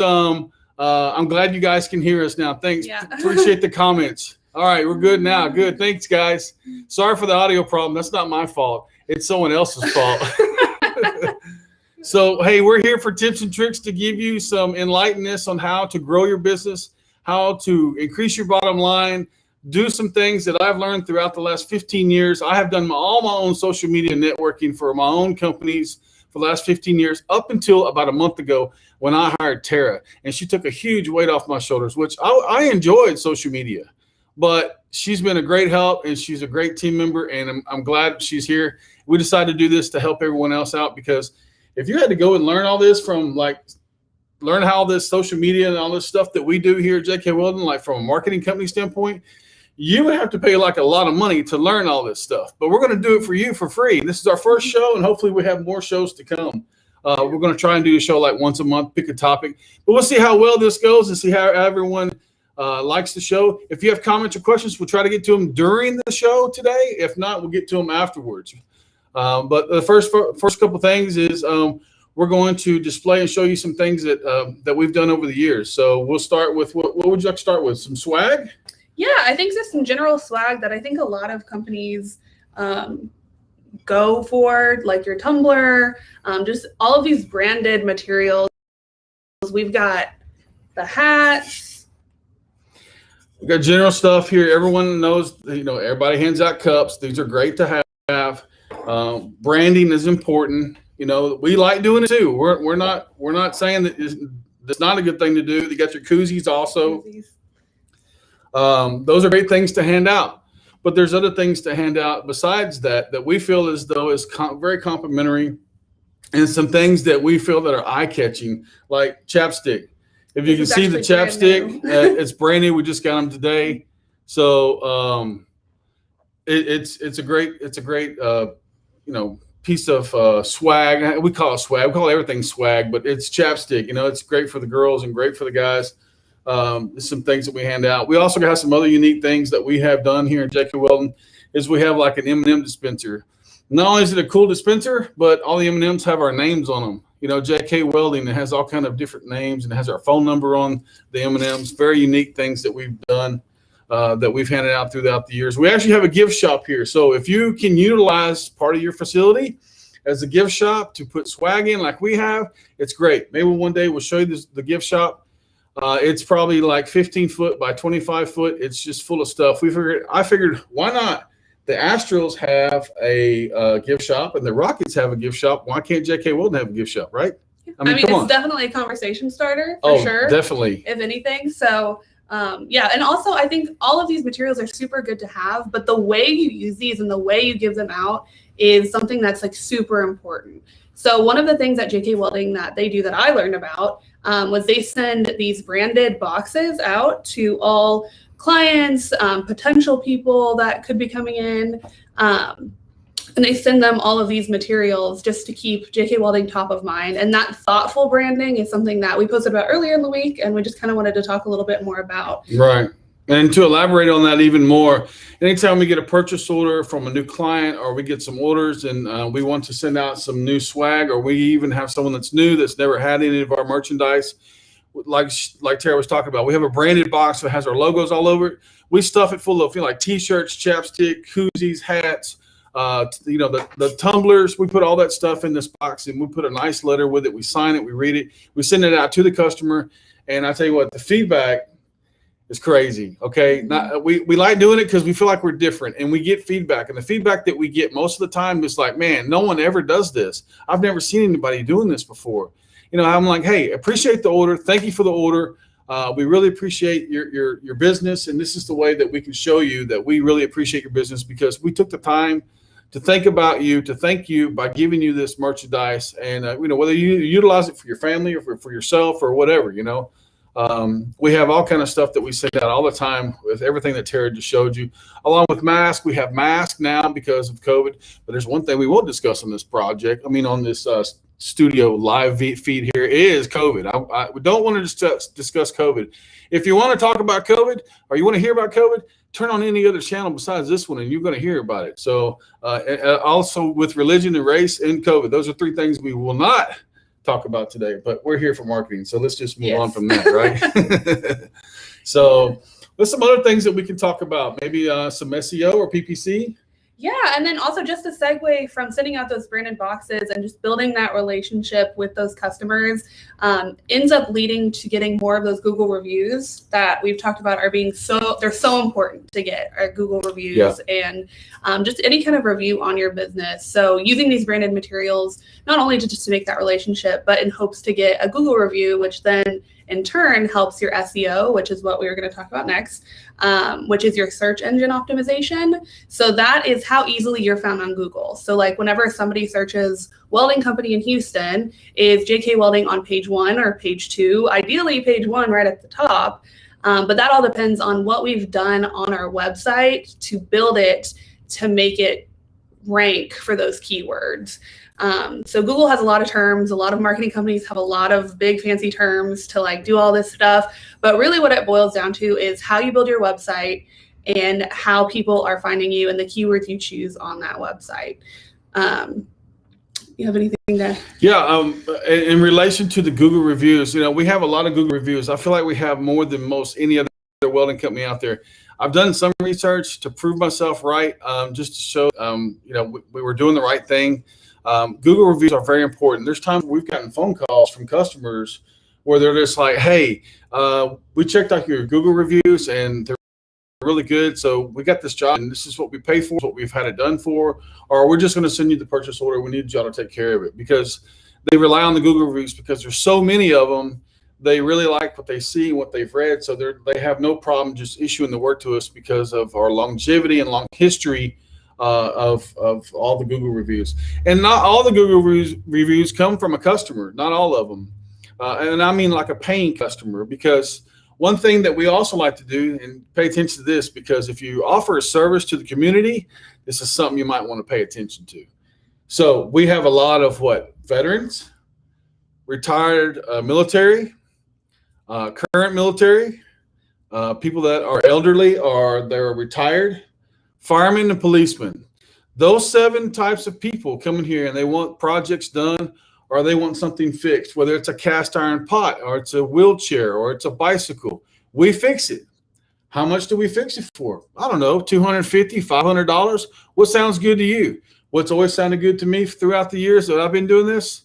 I'm glad you guys can hear us now. Thanks. Yeah. Appreciate the comments. All right, we're good now. Good. Thanks, guys. Sorry for the audio problem. That's not my fault. It's someone else's fault. So, hey, we're here for tips and tricks to give you some enlightenment on how to grow your business, how to increase your bottom line, do some things that I've learned throughout the last 15 years. I have done all my own social media networking for my own companies for the last 15 years, up until about a month ago when I hired Tara. And she took a huge weight off my shoulders, which I enjoyed social media. But she's been a great help, and she's a great team member, and I'm glad she's here. We decided to do this to help everyone else out, because if you had to go and learn all this from, like, learn how this social media and all this stuff that we do here at JK Welding, like from a marketing company standpoint, you would have to pay like a lot of money to learn all this stuff. But we're going to do it for you for free. This is our first show, and hopefully we have more shows to come. We're going to try and do a show like once a month, pick a topic. But we'll see how well this goes and see how everyone likes the show. If you have comments or questions, we'll try to get to them during the show today. If not, we'll get to them afterwards. But the first couple things is we're going to display and show you some things that we've done over the years. So we'll start with, what would you like to start with? Some swag? Yeah, I think just some general swag that I think a lot of companies go for, like your tumbler, just all of these branded materials. We've got the hats. We got general stuff here. Everyone knows, everybody hands out cups. These are great to have. Branding is important. We like doing it too. We're not saying that it's not a good thing to do. You got your koozies also. Those are great things to hand out, but there's other things to hand out besides that we feel as though is very complimentary, and some things that we feel that are eye-catching, like chapstick. If you can see the chapstick, it's brand new. We just got them today, so it's a great piece of swag. We call it swag. We call everything swag, but it's chapstick. It's great for the girls and great for the guys. Some things that we hand out. We also got some other unique things that we have done here in JK Welding. Is we have like an M&M dispenser. Not only is it a cool dispenser, but all the M&Ms have our names on them. JK Welding, it has all kind of different names, and it has our phone number on the M&Ms. Very unique things that we've done, that we've handed out throughout the years. We actually have a gift shop here. So if you can utilize part of your facility as a gift shop to put swag in like we have, it's great. Maybe one day we'll show you the gift shop. It's probably like 15 foot by 25 foot. It's just full of stuff. I figured, why not? The Astros have a gift shop, and the Rockets have a gift shop. Why can't JK Welding have a gift shop, right? I mean it's definitely a conversation starter for sure. Definitely. If anything. So yeah, and also I think all of these materials are super good to have, but the way you use these and the way you give them out is something that's like super important. So one of the things at JK Welding that they do that I learned about was they send these branded boxes out to all clients, potential people that could be coming in, and they send them all of these materials just to keep JK Welding top of mind. And that thoughtful branding is something that we posted about earlier in the week, and we just kind of wanted to talk a little bit more about. Right. And to elaborate on that even more, anytime we get a purchase order from a new client, or we get some orders and we want to send out some new swag, or we even have someone that's new that's never had any of our merchandise, like Tara was talking about, we have a branded box that has our logos all over it. We stuff it full of like T-shirts, chapstick, koozies, hats, the tumblers. We put all that stuff in this box, and we put a nice letter with it. We sign it, we read it, we send it out to the customer. And I tell you what, the feedback is crazy. Okay. We like doing it because we feel like we're different, and we get feedback. And the feedback that we get most of the time is like, man, no one ever does this. I've never seen anybody doing this before. I'm like, hey, appreciate the order. Thank you for the order. We really appreciate your business. And this is the way that we can show you that we really appreciate your business, because we took the time to think about you, to thank you by giving you this merchandise. And, whether you utilize it for your family or for yourself or whatever, we have all kind of stuff that we send out all the time with everything that Tara just showed you. Along with masks, we have masks now because of COVID. But there's one thing we will discuss on this project. On this studio live feed here is COVID. I don't want to discuss COVID. If you want to talk about COVID, or you want to hear about COVID, turn on any other channel besides this one, and you're going to hear about it. So also with religion and race and COVID, those are three things we will not talk about today, but we're here for marketing. So let's just move Yes. on from that, right? So what's some other things that we can talk about? Maybe some SEO or PPC? Yeah, and then also just a segue from sending out those branded boxes and just building that relationship with those customers ends up leading to getting more of those Google reviews that we've talked about are being they're so important to get our Google reviews and just any kind of review on your business. So using these branded materials, not only just to make that relationship, but in hopes to get a Google review, which then in turn helps your SEO, which is what we were going to talk about next, which is your search engine optimization. So that is how easily you're found on Google. So like whenever somebody searches welding company in Houston, is JK Welding on page 1 or page 2? Ideally page 1 right at the top. But that all depends on what we've done on our website to build it to make it rank for those keywords. So Google has a lot of terms. A lot of marketing companies have a lot of big fancy terms to like do all this stuff. But really what it boils down to is how you build your website and how people are finding you and the keywords you choose on that website. You have anything to? Yeah, in relation to the Google reviews, we have a lot of Google reviews. I feel like we have more than most any other welding company out there. I've done some research to prove myself right, just to show, we were doing the right thing. Google reviews are very important. There's times we've gotten phone calls from customers where they're just like, hey, we checked out your Google reviews and they're really good. So we got this job and this is what we pay for, what we've had it done for, or we're just going to send you the purchase order. We need y'all to take care of it, because they rely on the Google reviews because there's so many of them. They really like what they see, what they've read. So they have no problem just issuing the work to us because of our longevity and long history of all the Google reviews. And not all the Google reviews come from a customer, not all of them. And I mean like a paying customer, because one thing that we also like to do, and pay attention to this, because if you offer a service to the community, this is something you might want to pay attention to. So we have a lot of veterans, retired military, current military, people that are elderly or they're retired, firemen and policemen. Those 7 types of people come in here and they want projects done, or they want something fixed, whether it's a cast iron pot or it's a wheelchair or it's a bicycle. We fix it. How much do we fix it for? I don't know, $250, $500. What sounds good to you? What's always sounded good to me throughout the years that I've been doing this?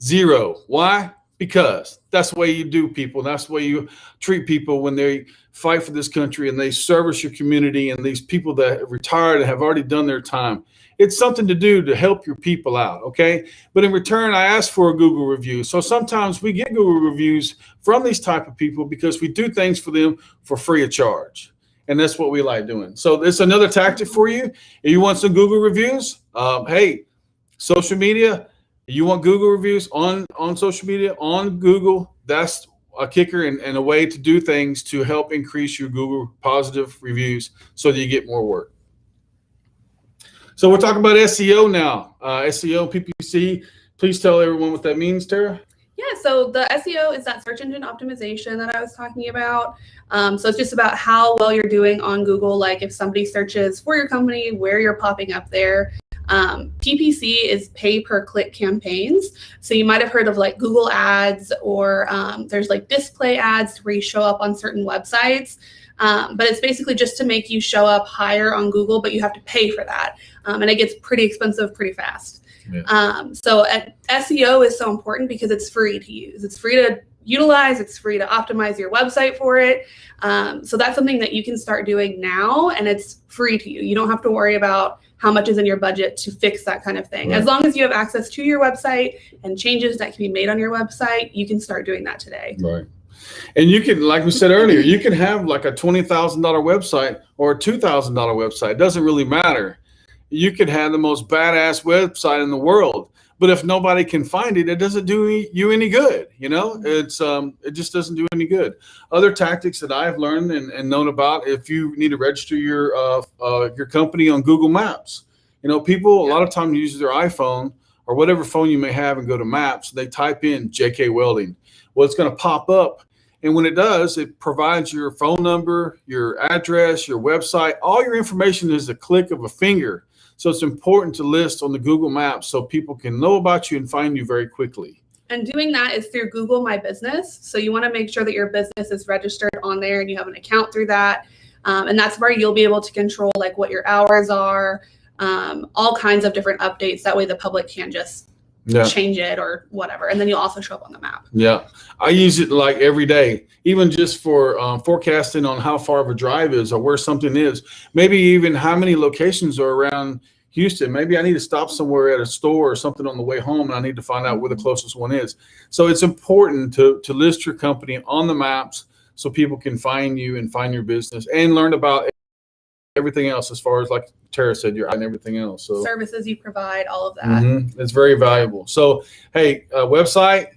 0. Why? Because that's the way you do people. That's the way you treat people when they fight for this country and they service your community, and these people that have retired and have already done their time. It's something to do to help your people out, okay? But in return, I ask for a Google review. So sometimes we get Google reviews from these type of people because we do things for them for free of charge. And that's what we like doing. So it's another tactic for you. If you want some Google reviews, hey, social media, you want Google reviews on social media, on Google, that's a kicker and a way to do things to help increase your Google positive reviews so that you get more work. So we're talking about SEO now, SEO, PPC. Please tell everyone what that means, Tara. Yeah, so the SEO is that search engine optimization that I was talking about. So it's just about how well you're doing on Google. Like if somebody searches for your company, where you're popping up there. PPC is pay per click campaigns. So you might have heard of like Google ads, or there's like display ads where you show up on certain websites. But it's basically just to make you show up higher on Google, but you have to pay for that. And it gets pretty expensive pretty fast. Yeah. So SEO is so important because it's free to use. It's free to utilize. It's free to optimize your website for it. So that's something that you can start doing now, and it's free to you. You don't have to worry about how much is in your budget to fix that kind of thing. Right. As long as you have access to your website and changes that can be made on your website, you can start doing that today. Right. And you can, like we said earlier, you can have like a $20,000 website or a $2,000 website. It doesn't really matter. You could have the most badass website in the world, but if nobody can find it, it doesn't do you any good. It just doesn't do any good. Other tactics that I've learned and known about, if you need to register your company on Google Maps, people a lot of times use their iPhone or whatever phone you may have and go to Maps. They type in JK Welding. Well, it's going to pop up. And when it does, it provides your phone number, your address, your website. All your information is a click of a finger. So it's important to list on the Google Maps so people can know about you and find you very quickly. And doing that is through Google My Business. So you want to make sure that your business is registered on there and you have an account through that. And that's where you'll be able to control like what your hours are, all kinds of different updates. That way the public can just change it or whatever. And then you'll also show up on the map. Yeah. I use it like every day, even just for forecasting on how far of a drive is or where something is. Maybe even how many locations are around Houston. Maybe I need to stop somewhere at a store or something on the way home, and I need to find out where the closest one is. So it's important to list your company on the maps so people can find you and find your business and learn about everything else, as far as like Tara said, you're and everything else. So services you provide, all of that. It's very valuable. So, hey, website,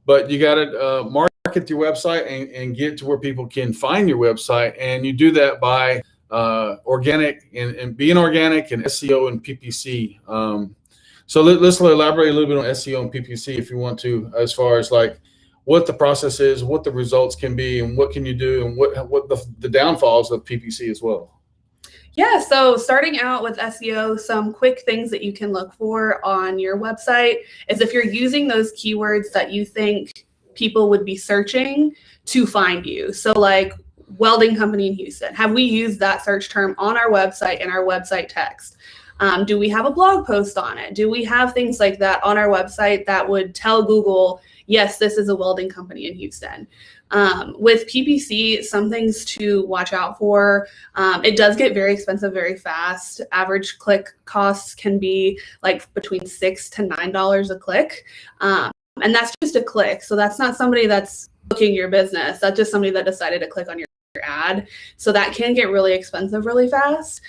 but you got to market your website and get to where people can find your website. And you do that by organic and being organic and SEO and PPC. So let's elaborate a little bit on SEO and PPC if you want to, as far as like what the process is, what the results can be, and what can you do, and what the downfalls of PPC as well. Yeah, so starting out with SEO, some quick things that you can look for on your website is if you're using those keywords that you think people would be searching to find you. So like welding company in Houston, have we used that search term on our website in our website text? Do we have a blog post on it? Do we have things like that on our website that would tell Google, yes, this is a welding company in Houston? With PPC, some things to watch out for. It does get very expensive very fast. Average click costs can be like between $6 to $9 a click. And that's just a click. So that's not somebody that's booking your business. That's just somebody that decided to click on your ad. So that can get really expensive really fast.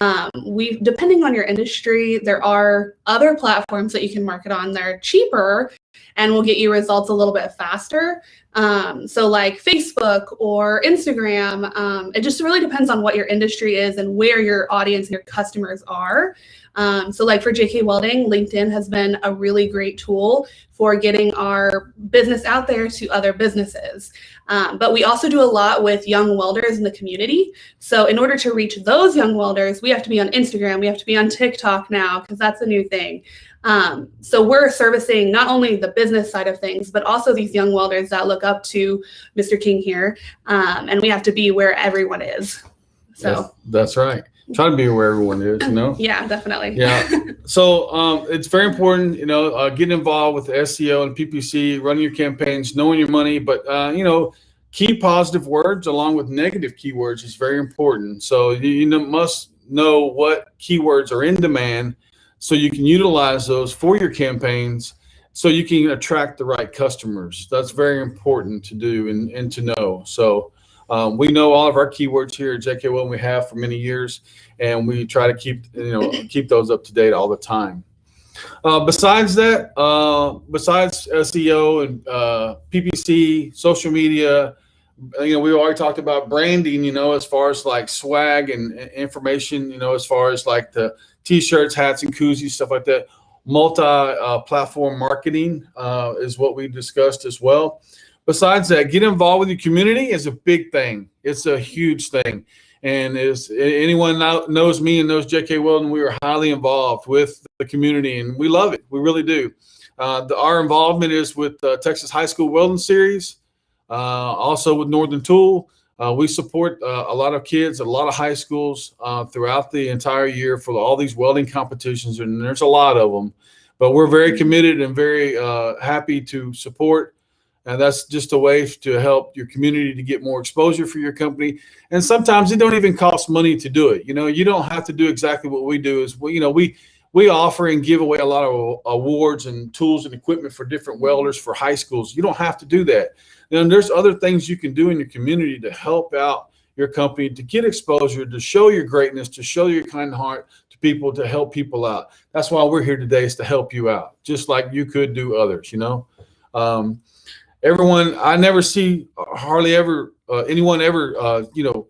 Depending on your industry, there are other platforms that you can market on. They're cheaper and will get you results a little bit faster. So like Facebook or Instagram, it just really depends on what your industry is and where your audience and your customers are. So like for JK Welding, LinkedIn has been a really great tool for getting our business out there to other businesses. But we also do a lot with young welders in the community. So in order to reach those young welders, we have to be on Instagram, we have to be on TikTok now, because that's a new thing. So we're servicing not only the business side of things, but also these young welders that look up to Mr. King here. And we have to be where everyone is. So yes, that's right. Try to be where everyone is, you know? Yeah, definitely. Yeah. So it's very important, you know, getting involved with SEO and PPC, running your campaigns, knowing your money, but, you know, key positive words along with negative keywords is very important. So you must know what keywords are in demand so you can utilize those for your campaigns so you can attract the right customers. That's very important to do and to know. So we know all of our keywords here at JK Welding, we have for many years, and we try to keep those up to date all the time. Besides that, besides SEO and PPC, social media, you know, we already talked about branding, you know, as far as like swag and information, you know, as far as like the T-shirts, hats, and koozies, stuff like that. Multi-platform marketing is what we discussed as well. Besides that, get involved with your community is a big thing. It's a huge thing. And as anyone knows me and knows JK Welding, we are highly involved with the community, and we love it. We really do. Our involvement is with the Texas High School Welding Series, also with Northern Tool. We support a lot of kids, a lot of high schools throughout the entire year for all these welding competitions, and there's a lot of them. But we're very committed and very happy to support. And that's just a way to help your community to get more exposure for your company. And sometimes it don't even cost money to do it. You know, you don't have to do exactly what we do. Is we offer and give away a lot of awards and tools and equipment for different welders for high schools. You don't have to do that. Then there's other things you can do in your community to help out your company, to get exposure, to show your greatness, to show your kind heart to people, to help people out. That's why we're here today, is to help you out, just like you could do others, you know. Everyone, I never see hardly ever anyone ever, you know,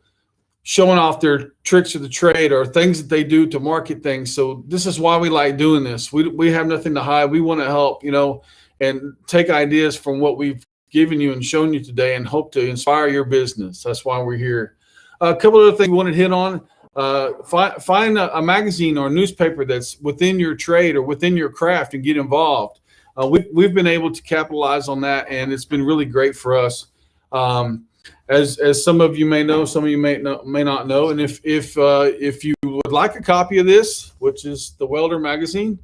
showing off their tricks of the trade or things that they do to market things. So this is why we like doing this. We have nothing to hide. We want to help, you know, and take ideas from what we've given you and shown you today and hope to inspire your business. That's why we're here. A couple of other things we want to hit on. find a magazine or a newspaper that's within your trade or within your craft and get involved. We've been able to capitalize on that, and it's been really great for us. As some of you may know, some of you may not know, and if you would like a copy of this, which is the Welder magazine,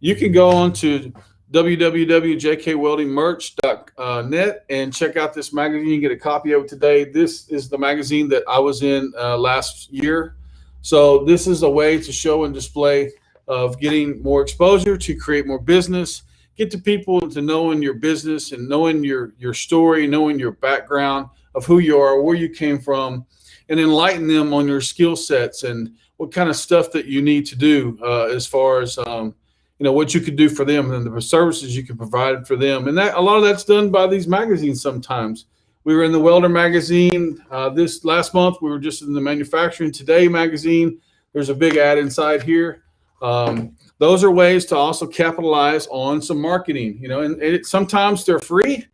you can go on to www.jkweldingmerch.net and check out this magazine. You get a copy of it today. This is the magazine that I was in last year. So this is a way to show and display of getting more exposure, to create more business, get to people to knowing your business and knowing your story, knowing your background of who you are, where you came from, and enlighten them on your skill sets and what kind of stuff that you need to do as far as what you could do for them and the services you can provide for them. And that a lot of that's done by these magazines sometimes. We were in the Welder magazine this last month. We were just in the Manufacturing Today magazine. There's a big ad inside here. Those are ways to also capitalize on some marketing, and sometimes they're free,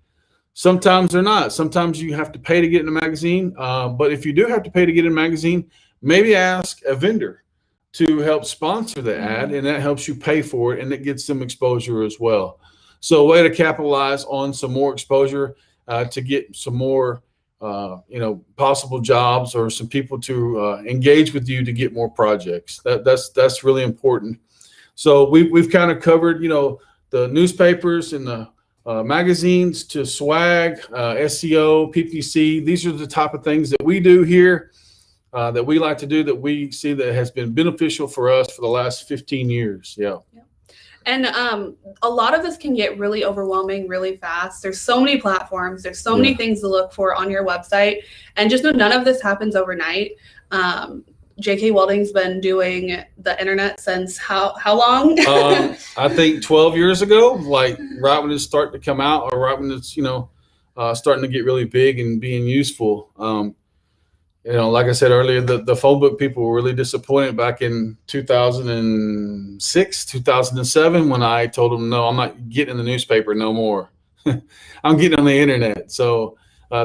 sometimes they're not. Sometimes you have to pay to get in a magazine. But if you do have to pay to get in a magazine, maybe ask a vendor to help sponsor the ad, and that helps you pay for it, and it gets them exposure as well. So a way to capitalize on some more exposure to get some more possible jobs or some people to engage with you to get more projects. That's really important. So we've kind of covered, the newspapers and the magazines to swag, SEO, PPC. These are the type of things that we do here, that we like to do, that we see that has been beneficial for us for the last 15 years. Yeah. And a lot of this can get really overwhelming really fast. There's so many platforms. There's so many things to look for on your website. And just know none of this happens overnight. JK Welding's been doing the internet since how long? I think 12 years ago, like right when it's starting to come out, or right when it's, starting to get really big and being useful. Like I said earlier, the phone book people were really disappointed back in 2006, 2007, when I told them, no, I'm not getting in the newspaper no more. I'm getting on the internet. So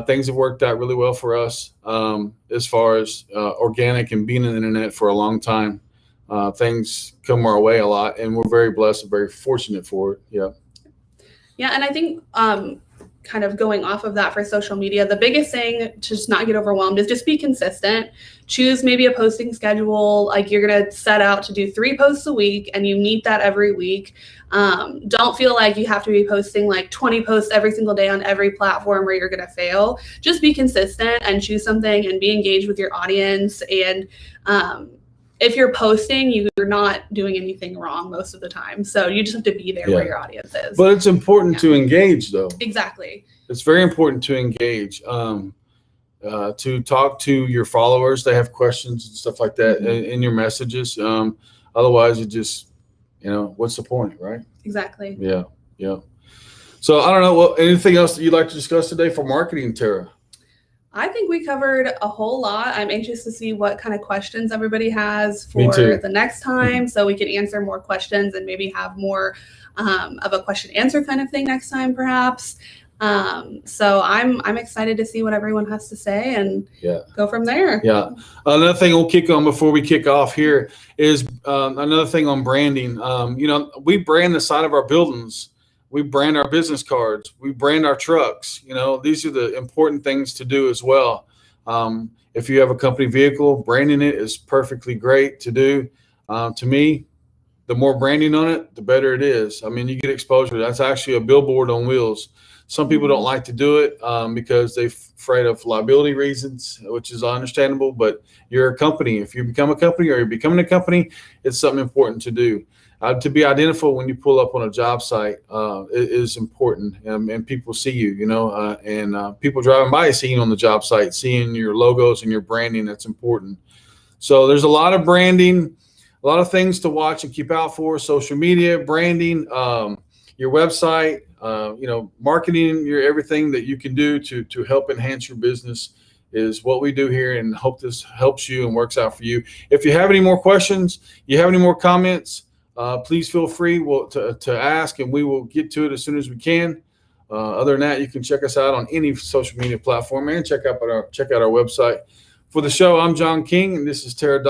things have worked out really well for us as far as organic and being on the internet for a long time. Things come our way a lot, and we're very blessed and very fortunate for it. Yeah. Yeah, and I think kind of going off of that for social media, the biggest thing to just not get overwhelmed is just be consistent. Choose maybe a posting schedule. Like you're going to set out to do 3 posts a week, and you meet that every week. Don't feel like you have to be posting like 20 posts every single day on every platform where you're going to fail. Just be consistent and choose something and be engaged with your audience. And if you're posting, you're not doing anything wrong most of the time. So you just have to be there where your audience is. But it's important to engage, though. Exactly. It's very important to engage, to talk to your followers. They have questions and stuff like that in your messages. Otherwise, it just, what's the point, right? Exactly. Yeah. So I don't know. Anything else that you'd like to discuss today for marketing, Tara? I think we covered a whole lot. I'm anxious to see what kind of questions everybody has for the next time, so we can answer more questions and maybe have more of a question answer kind of thing next time, perhaps. So I'm excited to see what everyone has to say and go from there. Yeah. Another thing we'll kick on before we kick off here is another thing on branding. We brand the side of our buildings. We brand our business cards. We brand our trucks. These are the important things to do as well. If you have a company vehicle, branding it is perfectly great to do. To me, the more branding on it, the better it is. I mean, you get exposure. That's actually a billboard on wheels. Some people don't like to do it because they're afraid of liability reasons, which is understandable. But you're a company. If you become a company or you're becoming a company, it's something important to do. To be identifiable when you pull up on a job site is important, and people see you, and people driving by seeing you on the job site, seeing your logos and your branding. That's important. So there's a lot of branding, a lot of things to watch and keep out for. Social media, branding, your website, marketing, your everything that you can do to help enhance your business is what we do here, and hope this helps you and works out for you. If you have any more questions, you have any more comments, please feel free to ask, and we will get to it as soon as we can. Other than that, you can check us out on any social media platform and check out our website For the show, I'm John King, and this is Tara.